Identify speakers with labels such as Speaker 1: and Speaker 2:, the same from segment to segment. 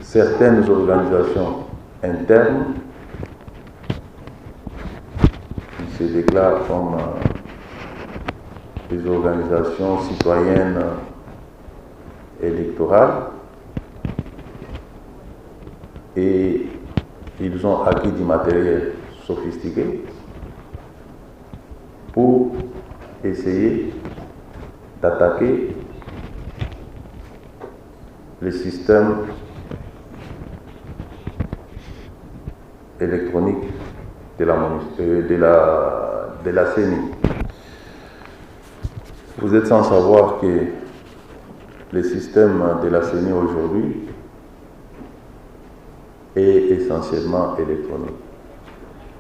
Speaker 1: certaines organisations internes qui se déclarent comme des organisations citoyennes électorales, et ils ont acquis du matériel sophistiqué pour essayer d'attaquer le système électronique de la CENI. Vous êtes sans savoir que le système de la CENI aujourd'hui est essentiellement électronique.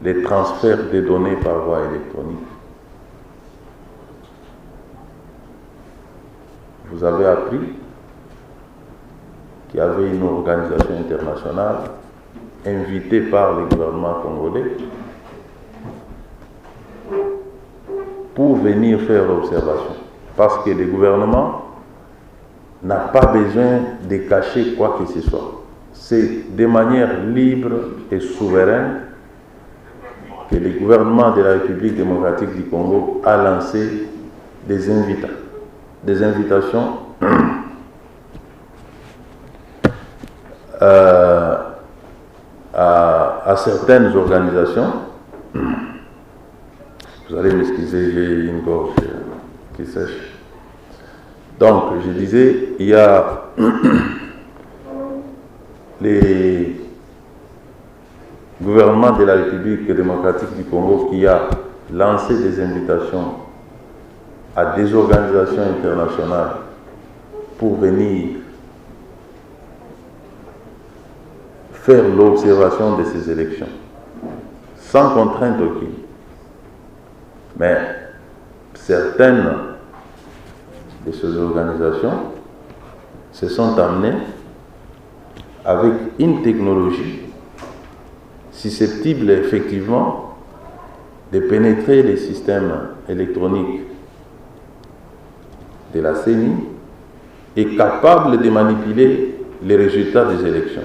Speaker 1: Les transferts des données par voie électronique. Vous avez appris qu'il y avait une organisation internationale invitée par le gouvernement congolais pour venir faire l'observation. Parce que le gouvernement n'a pas besoin de cacher quoi que ce soit. C'est de manière libre et souveraine que le gouvernement de la République démocratique du Congo a lancé des invitations à certaines organisations. Vous allez m'excuser, j'ai une gorge qui sèche. Donc, je disais, il y a les gouvernements de la République démocratique du Congo qui a lancé des invitations à des organisations internationales pour venir faire l'observation de ces élections, sans contrainte aucune. Mais certaines de ces organisations se sont amenées avec une technologie susceptible effectivement de pénétrer les systèmes électroniques de la CENI et capable de manipuler les résultats des élections.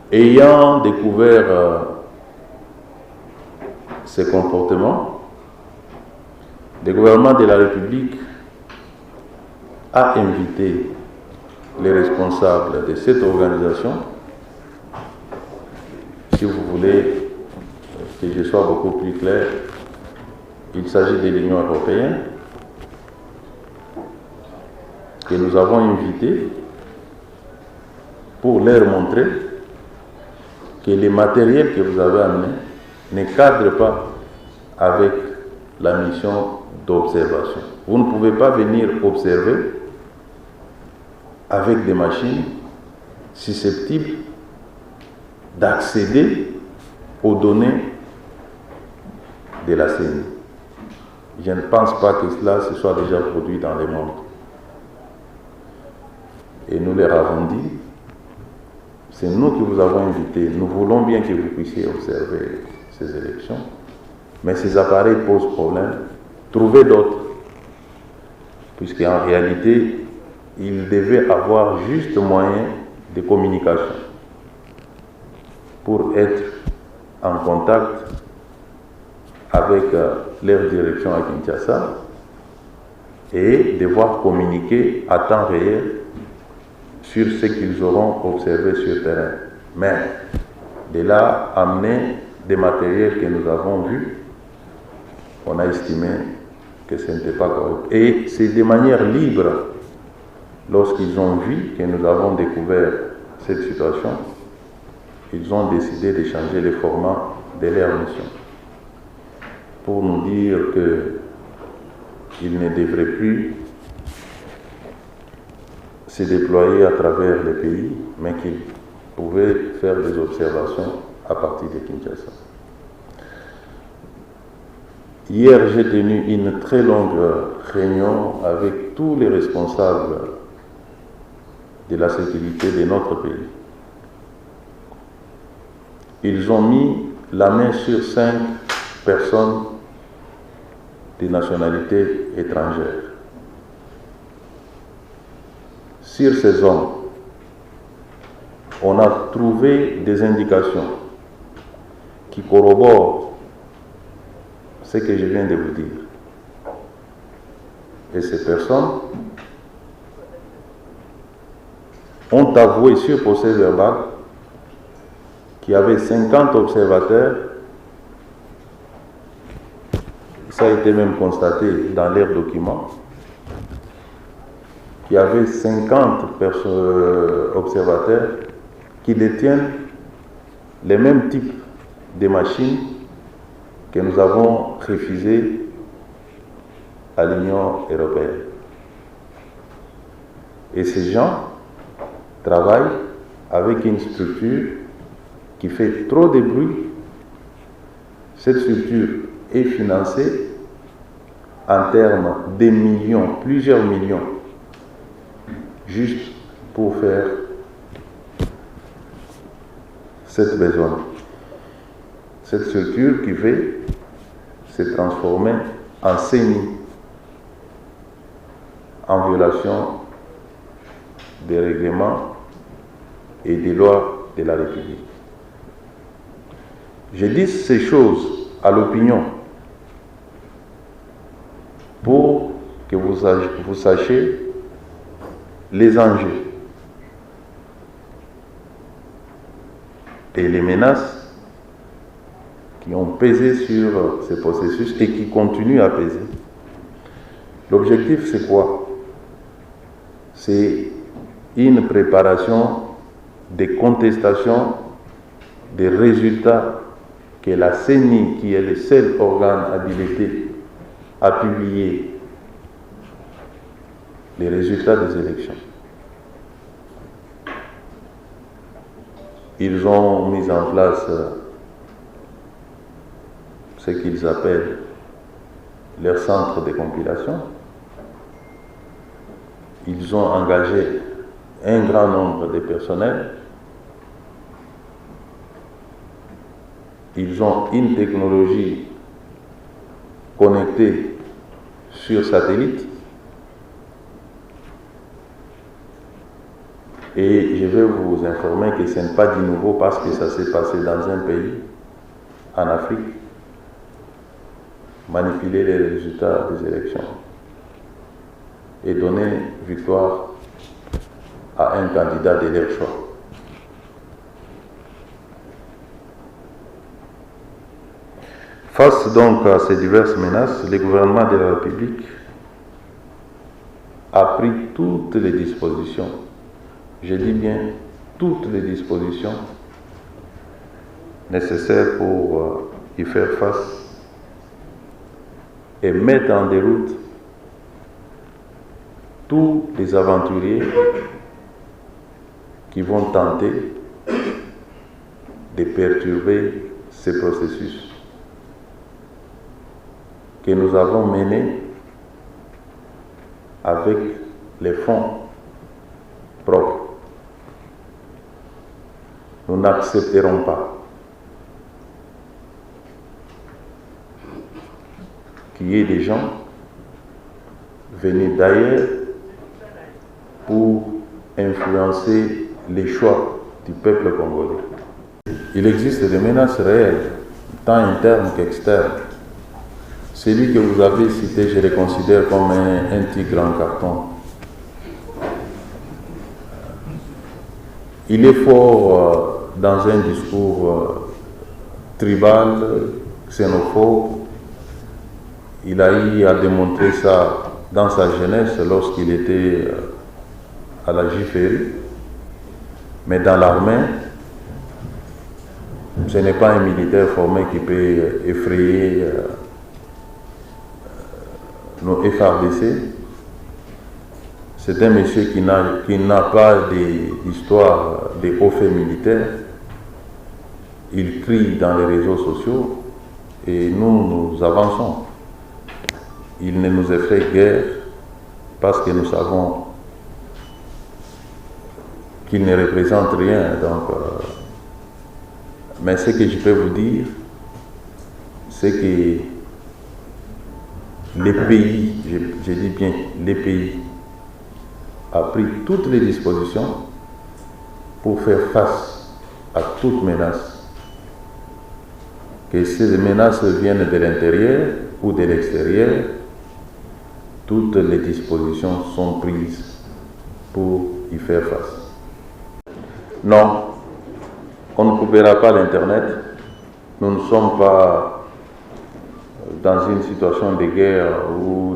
Speaker 1: Ayant découvert ces comportements, le gouvernement de la République a invité les responsables de cette organisation, si vous voulez que je sois beaucoup plus clair, il s'agit de l'Union européenne, que nous avons invité pour leur montrer que les matériels que vous avez amenés ne cadrent pas avec la mission d'observation. Vous ne pouvez pas venir observer avec des machines susceptibles d'accéder aux données de la CENI. Je ne pense pas que cela se soit déjà produit dans le monde. Et nous leur avons dit, c'est nous qui vous avons invités, nous voulons bien que vous puissiez observer ces élections, mais ces appareils posent problème, trouvez d'autres, puisqu'en réalité, ils devaient avoir juste moyen de communication pour être en contact avec leur direction à Kinshasa et devoir communiquer à temps réel sur ce qu'ils auront observé sur terrain. Mais de là, amener des matériels que nous avons vus, on a estimé que ce n'était pas correct. Et c'est de manière libre, lorsqu'ils ont vu que nous avons découvert cette situation, ils ont décidé de changer le format de leur mission pour nous dire qu'ils ne devraient plus se déployer à travers le pays, mais qu'ils pouvaient faire des observations à partir de Kinshasa. Hier, j'ai tenu une très longue réunion avec tous les responsables de la sécurité de notre pays. Ils ont mis la main sur 5 personnes de nationalité étrangère. Sur ces hommes, on a trouvé des indications qui corroborent ce que je viens de vous dire. Et ces personnes ont avoué sur procès verbal qu'il y avait 50 observateurs. Ça a été même constaté dans leurs documents. Il y avait 50 observateurs qui détiennent les mêmes types de machines que nous avons refusées à l'Union européenne. Et ces gens travaillent avec une structure qui fait trop de bruit. Cette structure est financée en termes de millions, plusieurs millions, juste pour faire cette besoin. Cette structure qui fait se transformer en CENI, en violation des règlements et des lois de la République. Je dis ces choses à l'opinion pour que vous sachiez les enjeux et les menaces qui ont pesé sur ce processus et qui continuent à peser. L'objectif, c'est quoi? C'est une préparation des contestations des résultats que la CENI, qui est le seul organe habilité à publier les résultats des élections. Ils ont mis en place ce qu'ils appellent leur centre de compilation. Ils ont engagé un grand nombre de personnels. Ils ont une technologie connectée sur satellite. Et je vais vous informer que ce n'est pas du nouveau parce que ça s'est passé dans un pays, en Afrique, manipuler les résultats des élections et donner victoire à un candidat de leur choix. Face donc à ces diverses menaces, le gouvernement de la République a pris toutes les dispositions, je dis bien toutes les dispositions nécessaires pour y faire face et mettre en déroute tous les aventuriers qui vont tenter de perturber ce processus que nous avons mené avec les fonds propres. Nous n'accepterons pas qu'il y ait des gens venus d'ailleurs pour influencer les choix du peuple congolais. Il existe des menaces réelles, tant internes qu'externes. Celui que vous avez cité, je le considère comme un tigre en carton. Il est fort dans un discours tribal, xénophobe. Il a eu à démontrer ça dans sa jeunesse lorsqu'il était à la JFERI. Mais dans l'armée, ce n'est pas un militaire formé qui peut effrayer nos FARDC. C'est un monsieur qui n'a pas d'histoire de hauts faits militaires. Il crie dans les réseaux sociaux et nous avançons. Il ne nous effraie guère parce que nous savons qu'il ne représente rien. Donc, mais ce que je peux vous dire, c'est que les pays, je dis bien les pays, a pris toutes les dispositions pour faire face à toute menace, que ces menaces viennent de l'intérieur ou de l'extérieur, toutes les dispositions sont prises pour y faire face. Non, on ne coupera pas l'Internet. Nous ne sommes pas dans une situation de guerre ou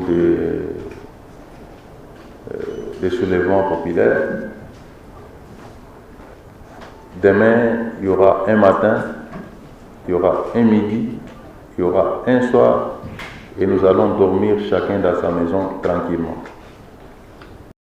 Speaker 1: de soulèvement populaire. Demain, il y aura un matin, il y aura un midi, il y aura un soir, et nous allons dormir chacun dans sa maison tranquillement.